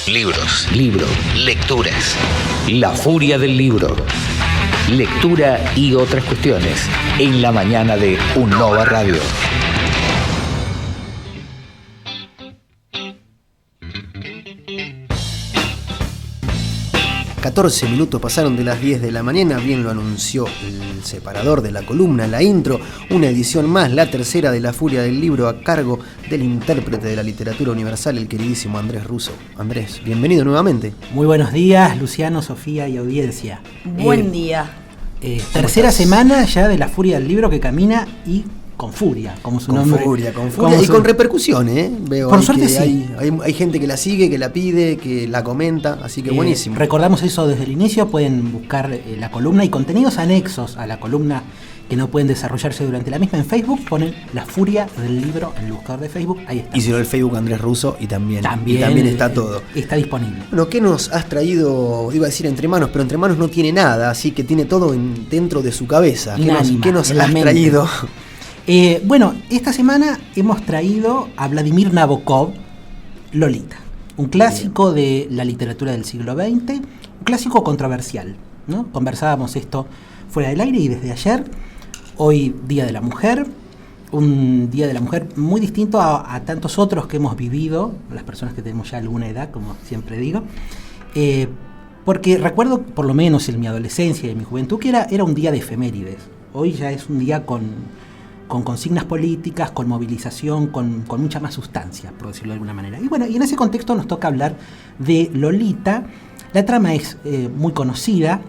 Libros, lecturas, la furia del libro, lectura y otras cuestiones en la mañana de Unnova Radio. ...14 minutos pasaron de las 10 de la mañana... ...bien lo anunció el separador de la columna, la intro... ...una edición más, la tercera de La Furia del Libro... ...a cargo del intérprete de la literatura universal... ...el queridísimo Andrés Russo. Andrés, bienvenido nuevamente. Muy buenos días, Luciano, Sofía y audiencia. Buen día. Tercera semana ya de La Furia del Libro, que camina y... con furia, como su nombre. Con furia y con repercusiones, Veo por suerte sí. Hay gente que la sigue, que la pide, que la comenta, así que buenísimo. Recordamos eso desde el inicio, pueden buscar la columna y contenidos anexos a la columna que no pueden desarrollarse durante la misma en Facebook, ponen La Furia del Libro en el buscador de Facebook, ahí está. Y si no, el Facebook Andrés Russo y también está todo. Está disponible. Bueno, ¿qué nos has traído? Iba a decir entre manos, pero entre manos no tiene nada, así que tiene todo dentro de su cabeza. ¿Qué nos has traído? Bueno, esta semana hemos traído a Vladimir Nabokov, Lolita, un clásico de la literatura del siglo XX, un clásico controversial, ¿no? Conversábamos esto fuera del aire y desde ayer, hoy Día de la Mujer, un Día de la Mujer muy distinto a tantos otros que hemos vivido, las personas que tenemos ya alguna edad, como siempre digo, porque recuerdo, por lo menos en mi adolescencia y en mi juventud, que era un día de efemérides. Hoy ya es un día con consignas políticas, con movilización, con mucha más sustancia, por decirlo de alguna manera. Y bueno, y en ese contexto nos toca hablar de Lolita. La trama es muy conocida,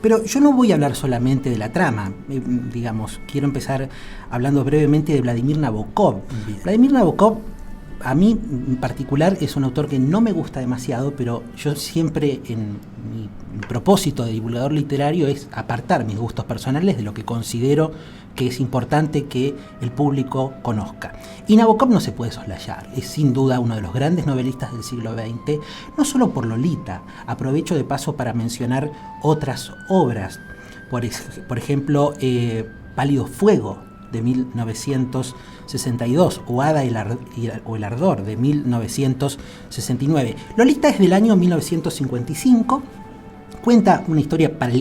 pero yo no voy a hablar solamente de la trama. Quiero empezar hablando brevemente de Vladimir Nabokov. Bien. Vladimir Nabokov, a mí en particular, es un autor que no me gusta demasiado, pero yo siempre en mi propósito de divulgador literario es apartar mis gustos personales de lo que considero que es importante que el público conozca. Y Nabokov no se puede soslayar, es sin duda uno de los grandes novelistas del siglo XX, no solo por Lolita, aprovecho de paso para mencionar otras obras, por ejemplo, Pálido Fuego, de 1962, o Hada o el Ardor, de 1969. Lolita es del año 1955, cuenta una historia para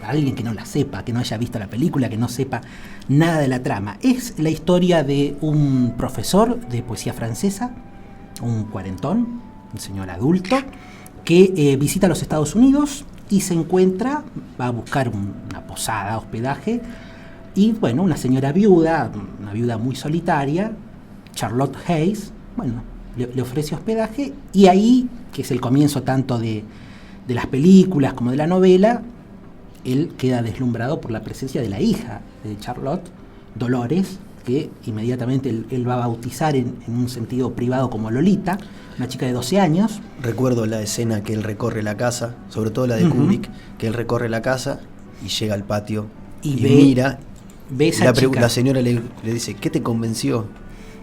alguien que no la sepa, que no haya visto la película, que no sepa nada de la trama. Es la historia de un profesor de poesía francesa, un cuarentón, un señor adulto, que visita los Estados Unidos y se encuentra, va a buscar una posada, hospedaje, y bueno, una señora viuda, una viuda muy solitaria, Charlotte Hayes, bueno, le ofrece hospedaje, y ahí, que es el comienzo tanto de las películas como de la novela, él queda deslumbrado por la presencia de la hija de Charlotte, Dolores, que inmediatamente él va a bautizar en un sentido privado como Lolita, una chica de 12 años. Recuerdo la escena que él recorre la casa, sobre todo la de Kubrick, que él recorre la casa y llega al patio y mira, ve esa chica. La señora le dice, ¿qué te convenció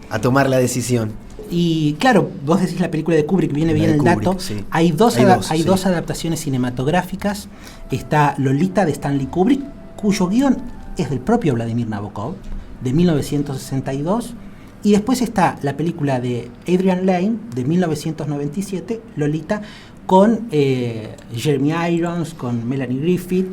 a tomar la decisión? Y claro, vos decís la película de Kubrick, viene bien el dato. Sí. Hay dos adaptaciones cinematográficas. Está Lolita de Stanley Kubrick, cuyo guión es del propio Vladimir Nabokov, de 1962. Y después está la película de Adrian Lyne, de 1997, Lolita, con Jeremy Irons, con Melanie Griffith.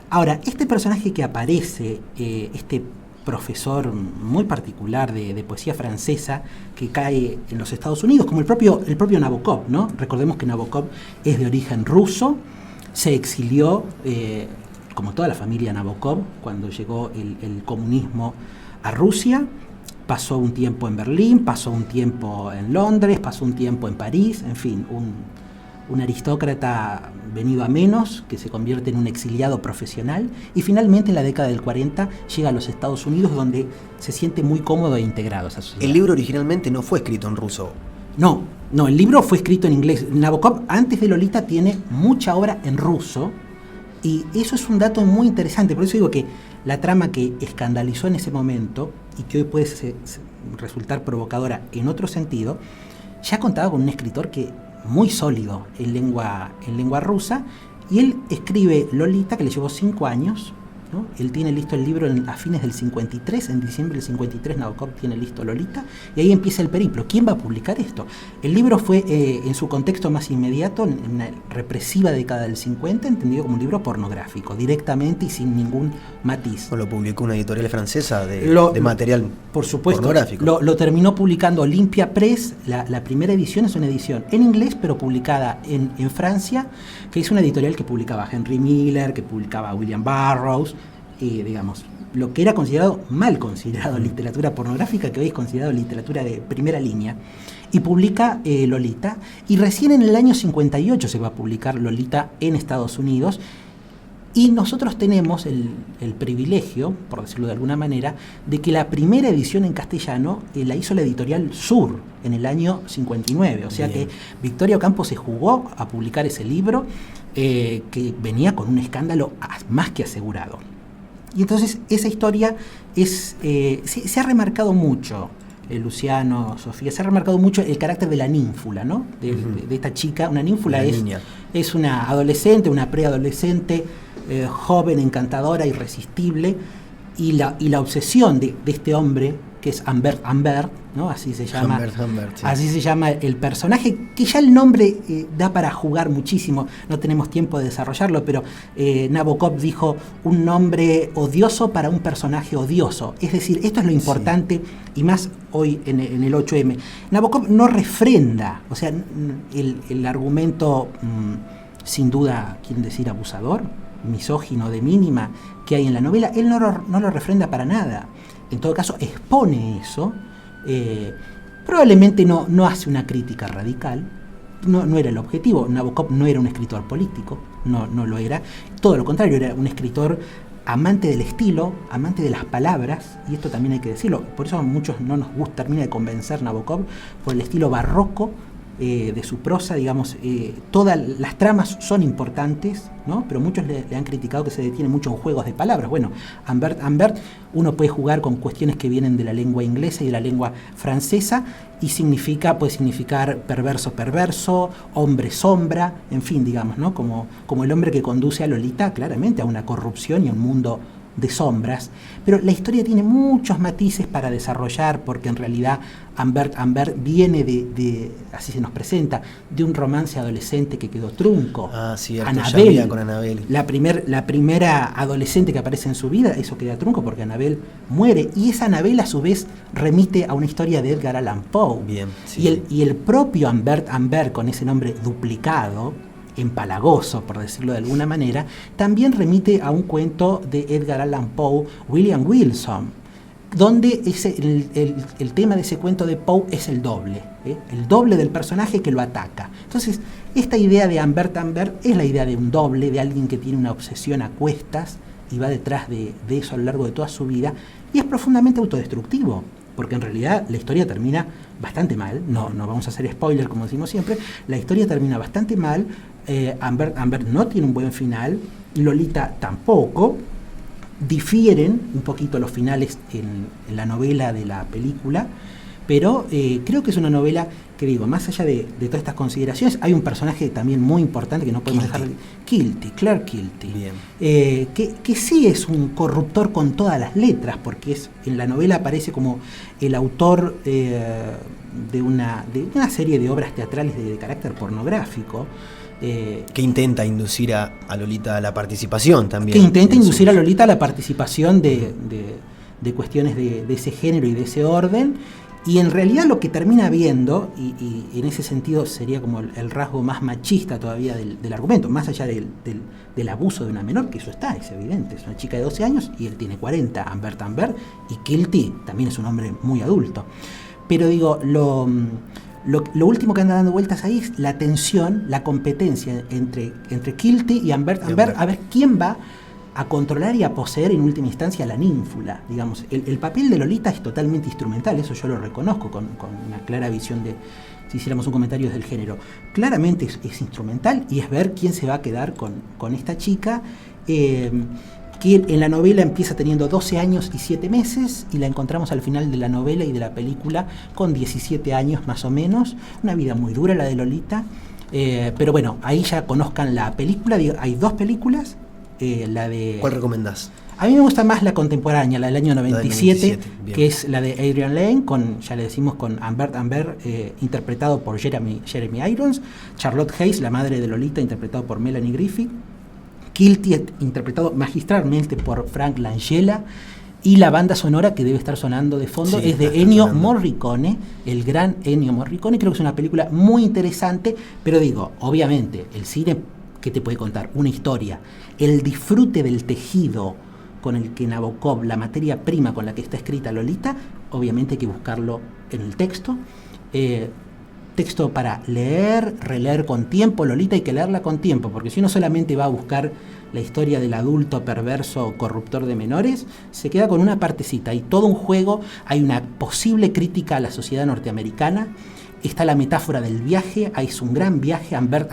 Ahora, este personaje que aparece, este profesor muy particular de poesía francesa que cae en los Estados Unidos, como el propio Nabokov, ¿no? Recordemos que Nabokov es de origen ruso, se exilió, como toda la familia Nabokov, cuando llegó el comunismo a Rusia, pasó un tiempo en Berlín, pasó un tiempo en Londres, pasó un tiempo en París, en fin, un aristócrata venido a menos, que se convierte en un exiliado profesional, y finalmente en la década del 40 llega a los Estados Unidos, donde se siente muy cómodo e integrado a esa sociedad. El libro originalmente no fue escrito en ruso. No, el libro fue escrito en inglés. Nabokov, antes de Lolita, tiene mucha obra en ruso, y eso es un dato muy interesante. Por eso digo que la trama que escandalizó en ese momento, y que hoy puede resultar provocadora en otro sentido, ya contaba con un escritor que muy sólido en lengua rusa, y él escribe Lolita, que le llevó 5 años, ¿no? Él tiene listo el libro a fines del 53, en diciembre del 53 Nabokov tiene listo Lolita, y ahí empieza el periplo. ¿Quién va a publicar esto? El libro fue, en su contexto más inmediato, en una represiva década del 50, entendido como un libro pornográfico, directamente y sin ningún matiz. Lo publicó una editorial francesa de material por supuesto, pornográfico. Lo terminó publicando Olympia Press. La primera edición es una edición en inglés, pero publicada en Francia, que es una editorial que publicaba a Henry Miller, que publicaba a William Burroughs, digamos, lo que era mal considerado literatura pornográfica, que hoy es considerado literatura de primera línea, y publica Lolita, y recién en el año 58 se va a publicar Lolita en Estados Unidos, y nosotros tenemos el privilegio, por decirlo de alguna manera, de que la primera edición en castellano la hizo la editorial Sur en el año 59, o sea que Victoria Ocampo se jugó a publicar ese libro, que venía con un escándalo más que asegurado. Y entonces esa historia se ha remarcado mucho, Luciano, Sofía, se ha remarcado mucho el carácter de la ninfula, ¿no? De esta chica. Una ninfula es una adolescente, una preadolescente, joven, encantadora, irresistible, y la obsesión de este hombre, que es Humbert Humbert, ¿no? Así se llama. Humbert, sí. Así se llama el personaje, que ya el nombre da para jugar muchísimo. No tenemos tiempo de desarrollarlo, pero Nabokov dijo un nombre odioso para un personaje odioso. Es decir, esto es lo importante, y más hoy en el 8M. Nabokov no refrenda, o sea, el argumento, sin duda, quieren decir abusador, misógino de mínima, que hay en la novela, él no lo refrenda para nada. En todo caso, expone eso. Probablemente no hace una crítica radical. No era el objetivo. Nabokov no era un escritor político, no lo era. Todo lo contrario, era un escritor amante del estilo, amante de las palabras, y esto también hay que decirlo. Por eso a muchos no nos gusta, termina de convencer Nabokov por el estilo barroco de su prosa, digamos. Todas las tramas son importantes, ¿no? Pero muchos le han criticado que se detiene mucho en juegos de palabras. Bueno, Humbert, uno puede jugar con cuestiones que vienen de la lengua inglesa y de la lengua francesa, y puede significar perverso, hombre sombra, en fin, digamos, ¿no? Como el hombre que conduce a Lolita claramente a una corrupción y a un mundo de sombras. Pero la historia tiene muchos matices para desarrollar, porque en realidad Humbert viene así se nos presenta, de un romance adolescente que quedó trunco. Cierto, Annabel, con Annabel. La primera adolescente que aparece en su vida, eso queda trunco porque Annabel muere, y esa Annabel a su vez remite a una historia de Edgar Allan Poe. Bien, y el propio Humbert, con ese nombre duplicado, empalagoso, por decirlo de alguna manera, también remite a un cuento de Edgar Allan Poe, William Wilson, donde el tema de ese cuento de Poe es el doble del personaje que lo ataca. Entonces, esta idea de Humbert es la idea de un doble, de alguien que tiene una obsesión a cuestas y va detrás de eso a lo largo de toda su vida, y es profundamente autodestructivo, porque en realidad la historia termina bastante mal. No vamos a hacer spoiler, como decimos siempre. La historia termina bastante mal. Humbert no tiene un buen final, Lolita tampoco. Difieren un poquito los finales en la novela de la película, pero creo que es una novela que, digo, más allá de todas estas consideraciones, hay un personaje también muy importante que no podemos dejar de... Claire Kilty. Bien. Que sí es un corruptor con todas las letras, porque en la novela aparece como el autor de una serie de obras teatrales de carácter pornográfico. Que intenta inducir a Lolita a la participación también. Que intenta inducir a Lolita a la participación de cuestiones de ese género y de ese orden. Y en realidad lo que termina viendo, y en ese sentido sería como el rasgo más machista todavía del argumento, más allá del abuso de una menor, que eso es evidente, es una chica de 12 años y él tiene 40, Humbert, y Kilty también es un hombre muy adulto. Pero digo, lo último que anda dando vueltas ahí es la tensión, la competencia entre Kilty y Humbert, a ver quién va a controlar y a poseer en última instancia a la ninfula. Digamos, el papel de Lolita es totalmente instrumental, eso yo lo reconozco con una clara visión si hiciéramos un comentario del género. Claramente es instrumental, y es ver quién se va a quedar con esta chica, que en la novela empieza teniendo 12 años y 7 meses, y la encontramos al final de la novela y de la película con 17 años más o menos. Una vida muy dura la de Lolita, pero bueno, ahí ya conozcan la película. Hay 2 películas. ¿Cuál recomendás? A mí me gusta más la contemporánea, la del año 97, 97, que es la de Adrian Lane, ya le decimos, con Humbert Humbert, interpretado por Jeremy Irons, Charlotte Hayes, la madre de Lolita, interpretado por Melanie Griffith, Kilty, interpretado magistralmente por Frank Langella, y la banda sonora que debe estar sonando de fondo es de Ennio Morricone, el gran Ennio Morricone. Creo que es una película muy interesante, pero digo, obviamente, el cine, ¿qué te puede contar? Una historia. El disfrute del tejido con el que Nabokov, la materia prima con la que está escrita Lolita, obviamente hay que buscarlo en el texto. Texto para leer, releer con tiempo. Lolita hay que leerla con tiempo, porque si uno solamente va a buscar la historia del adulto perverso corruptor de menores, se queda con una partecita. Hay todo un juego, hay una posible crítica a la sociedad norteamericana, está la metáfora del viaje, es un gran viaje. Humbert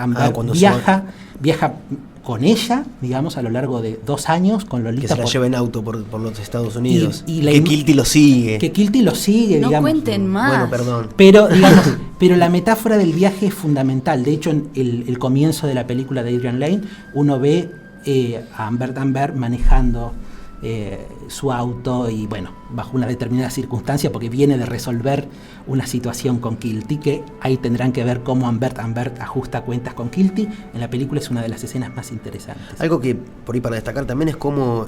viaja con ella, digamos, a lo largo de 2 años, con Lolita. Que se la lleva en auto por los Estados Unidos. Que Kilty lo sigue. No digamos. Cuenten más. Bueno, perdón. Pero, digamos, pero la metáfora del viaje es fundamental. De hecho, en el comienzo de la película de Adrian Lane, uno ve a Humbert manejando su auto, y bueno, bajo una determinada circunstancia, porque viene de resolver una situación con Kilty, que ahí tendrán que ver cómo Humbert ajusta cuentas con Kilty. En la película es una de las escenas más interesantes. Algo que por ahí para destacar también es cómo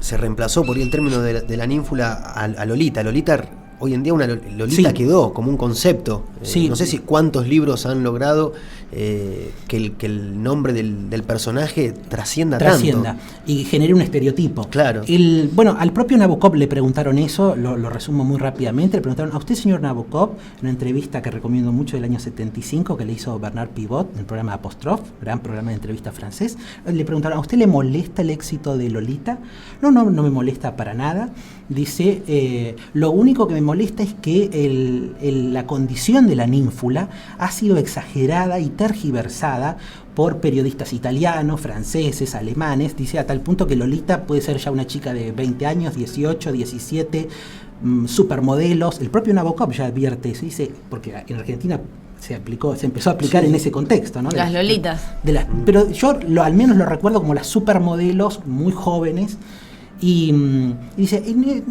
se reemplazó por ahí el término de la ninfula a Lolita. Hoy en día una Lolita quedó como un concepto. No sé si cuántos libros han logrado que el nombre del personaje trascienda tanto. Y genere un estereotipo. Claro. Bueno, al propio Nabokov le preguntaron eso, lo resumo muy rápidamente. Le preguntaron: ¿a usted, señor Nabokov? En una entrevista que recomiendo mucho del año 75, que le hizo Bernard Pivot en el programa Apostrophe, gran programa de entrevista francés. Le preguntaron: ¿a usted le molesta el éxito de Lolita? No me molesta para nada. Dice, lo único que me molesta es que la condición de la ninfula ha sido exagerada y tergiversada por periodistas italianos, franceses, alemanes. Dice, a tal punto que Lolita puede ser ya una chica de 20 años, 18, 17, supermodelos. El propio Nabokov ya advierte eso, dice, porque en Argentina se empezó a aplicar en ese contexto, ¿no? Las Lolitas. Pero yo al menos lo recuerdo como las supermodelos muy jóvenes. Y dice,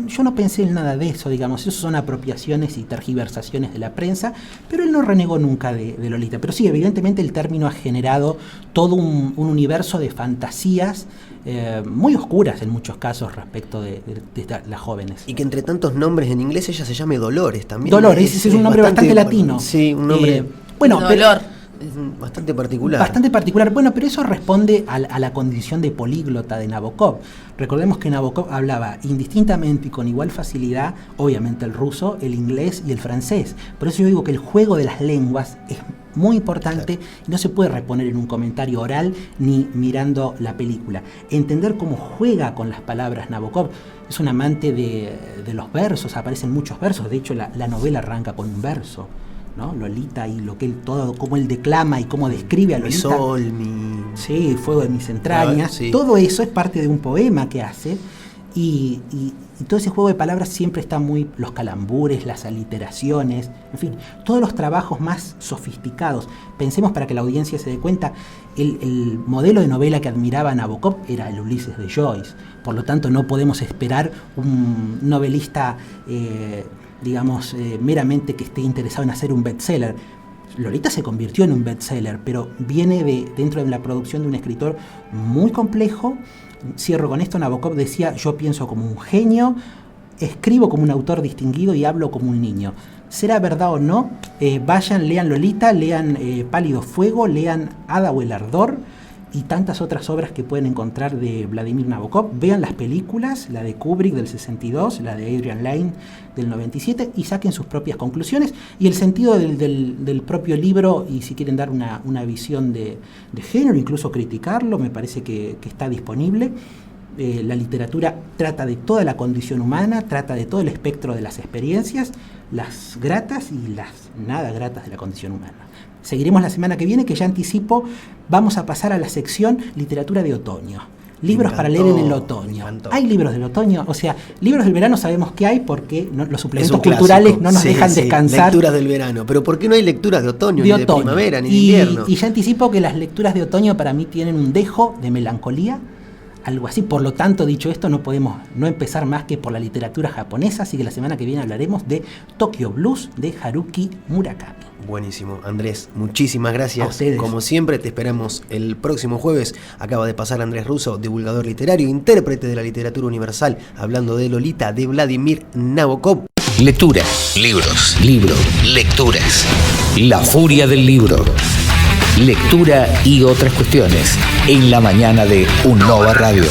yo no pensé en nada de eso, digamos, eso son apropiaciones y tergiversaciones de la prensa, pero él no renegó nunca de Lolita. Pero sí, evidentemente el término ha generado todo un universo de fantasías muy oscuras en muchos casos respecto de las jóvenes. Y que entre tantos nombres en inglés ella se llame Dolores también. Dolores, ese es un nombre bastante latino. Sí, un nombre... Dolor. Bastante particular. Bastante particular. Bueno, pero eso responde a la condición de políglota de Nabokov. Recordemos que Nabokov hablaba indistintamente y con igual facilidad, obviamente, el ruso, el inglés y el francés. Por eso yo digo que el juego de las lenguas es muy importante, claro, y no se puede reponer en un comentario oral ni mirando la película. Entender cómo juega con las palabras Nabokov. Es un amante de los versos, aparecen muchos versos. De hecho, la novela arranca con un verso, ¿no? Lolita, y cómo él declama y cómo describe a Lolita. Mi sol, Sí, fuego de mis entrañas. Sí. Todo eso es parte de un poema que hace. Y todo ese juego de palabras siempre está los calambures, las aliteraciones, en fin, todos los trabajos más sofisticados. Pensemos, para que la audiencia se dé cuenta, el modelo de novela que admiraba Nabokov era el Ulises de Joyce. Por lo tanto, no podemos esperar un novelista meramente que esté interesado en hacer un bestseller. Lolita se convirtió en un bestseller, pero viene dentro de la producción de un escritor muy complejo. Cierro con esto. Nabokov decía: yo pienso como un genio, escribo como un autor distinguido y hablo como un niño. ¿Será verdad o no? Vayan, lean Lolita, lean Pálido Fuego, lean Ada o el Ardor y tantas otras obras que pueden encontrar de Vladimir Nabokov. Vean las películas, la de Kubrick del 62, la de Adrian Lane del 97, y saquen sus propias conclusiones y el sentido del propio libro. Y si quieren dar una visión de género, incluso criticarlo, me parece que está disponible. La literatura trata de toda la condición humana, trata de todo el espectro de las experiencias, las gratas y las nada gratas de la condición humana. Seguiremos la semana que viene, que ya anticipo, vamos a pasar a la sección Literatura de Otoño. Libros para leer en el otoño. ¿Hay libros del otoño? O sea, libros del verano sabemos que hay, porque los suplementos culturales no nos dejan descansar. Lecturas del verano. Pero ¿por qué no hay lecturas de otoño, ni de primavera, ni de invierno? Y ya anticipo que las lecturas de otoño para mí tienen un dejo de melancolía, Algo así. Por lo tanto, dicho esto, no podemos no empezar más que por la literatura japonesa, así que la semana que viene hablaremos de Tokyo Blues de Haruki Murakami. Buenísimo, Andrés, muchísimas gracias. A ustedes. Como siempre, te esperamos el próximo jueves. Acaba de pasar Andrés Russo, divulgador literario, intérprete de la literatura universal, hablando de Lolita de Vladimir Nabokov. Lectura, libros, lecturas. La furia del libro. Lectura y otras cuestiones en la mañana de Un Nova Radio.